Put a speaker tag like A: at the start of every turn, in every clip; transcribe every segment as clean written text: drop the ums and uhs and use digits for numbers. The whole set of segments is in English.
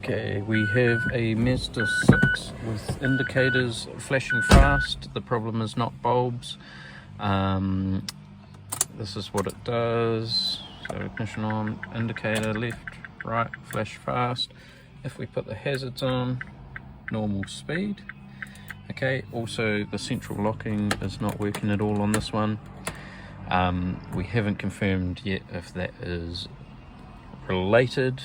A: Okay, we have a Mazda 6 with indicators flashing fast. The problem is not bulbs. This is what it does. So ignition on, indicator left, right, flash fast. If we put the hazards on, normal speed. Okay, also the central locking is not working at all on this one. We haven't confirmed yet if that is related,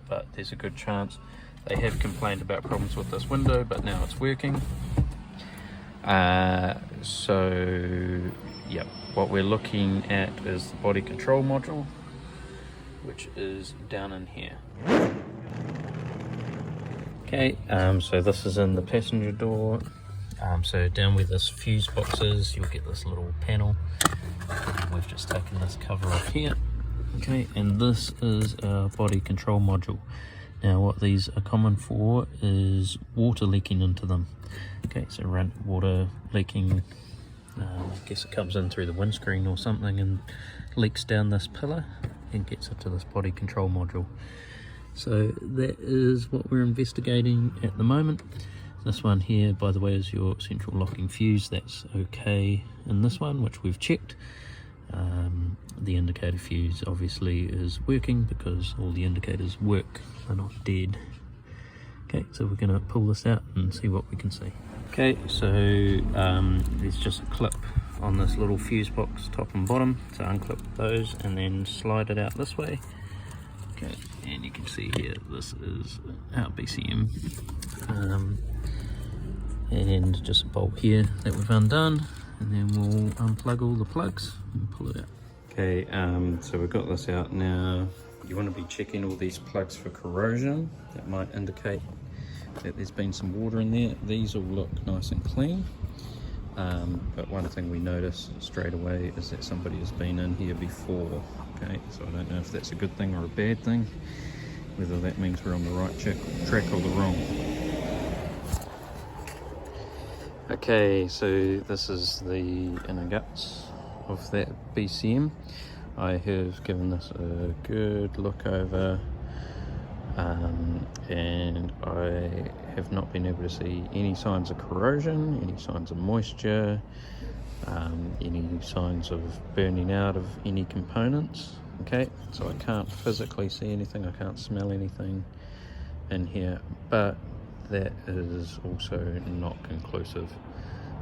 A: but there's a good chance. They have complained about problems with this window, but now it's working. So yeah, what we're looking at is the body control module, which is down in here. Okay, so this is in the passenger door. So down where this fuse box is, you'll get this little panel. We've just taken this cover off here. Okay, and this is our body control module. Now what these are common for is water leaking into them. Okay, so water leaking, I guess it comes in through the windscreen or something and leaks down this pillar and gets into this body control module. So that is what we're investigating at the moment. This one here, by the way, is your central locking fuse. That's okay in this one, which we've checked. The indicator fuse obviously is working because all the indicators work, they're not dead. Okay, so we're going to pull this out and see what we can see. Okay, so there's just a clip on this little fuse box, top and bottom, so unclip those and then slide it out this way. Okay, and you can see here this is our BCM, and just a bolt here that we've undone, and then we'll unplug all the plugs and pull it out. Okay, so we've got this out now. You want to be checking all these plugs for corrosion. That might indicate that there's been some water in there. These all look nice and clean, but one thing we notice straight away is that somebody has been in here before. Okay, so I don't know if that's a good thing or a bad thing, whether that means we're on the right track or the wrong. Okay, so this is the inner guts of that BCM. I have given this a good look over, and I have not been able to see any signs of corrosion, any signs of moisture, any signs of burning out of any components. Okay, so I can't physically see anything, I can't smell anything in here, but that is also not conclusive.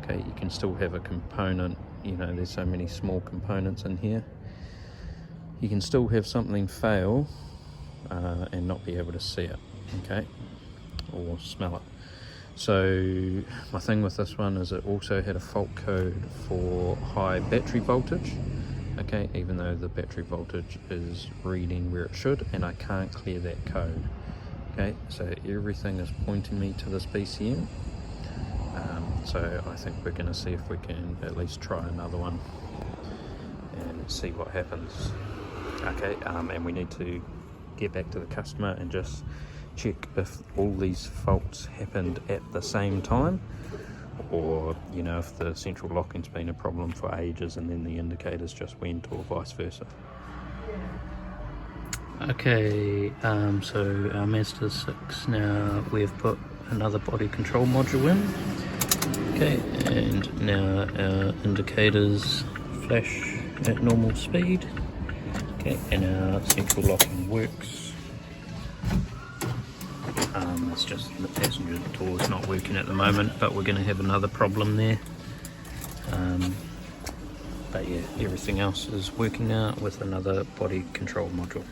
A: Okay, you can still have a component, you know, there's so many small components in here. You can still have something fail and not be able to see it, okay, or smell it. So my thing with this one is it also had a fault code for high battery voltage. Okay, even though the battery voltage is reading where it should, and I can't clear that code. Okay, so everything is pointing me to this BCM. So I think we're going to see if we can at least try another one and see what happens. Okay, and we need to get back to the customer and just check if all these faults happened at the same time, or you know, if the central locking's been a problem for ages and then the indicators just went, or vice versa. Okay, so our Mazda 6 now, we've put another body control module in. Okay, and now our indicators flash at normal speed. Okay, and our central locking works. It's just the passenger door is not working at the moment, but we're going to have another problem there. But yeah, everything else is working now with another body control module.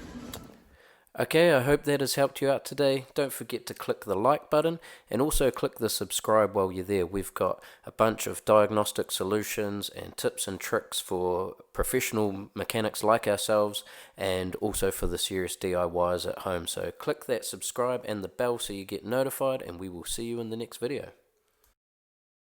A: Okay, I hope that has helped you out today. Don't forget to click the like button and also click the subscribe while you're there. We've got a bunch of diagnostic solutions and tips and tricks for professional mechanics like ourselves, and also for the serious DIYers at home. So click that subscribe and the bell so you get notified, and we will see you in the next video.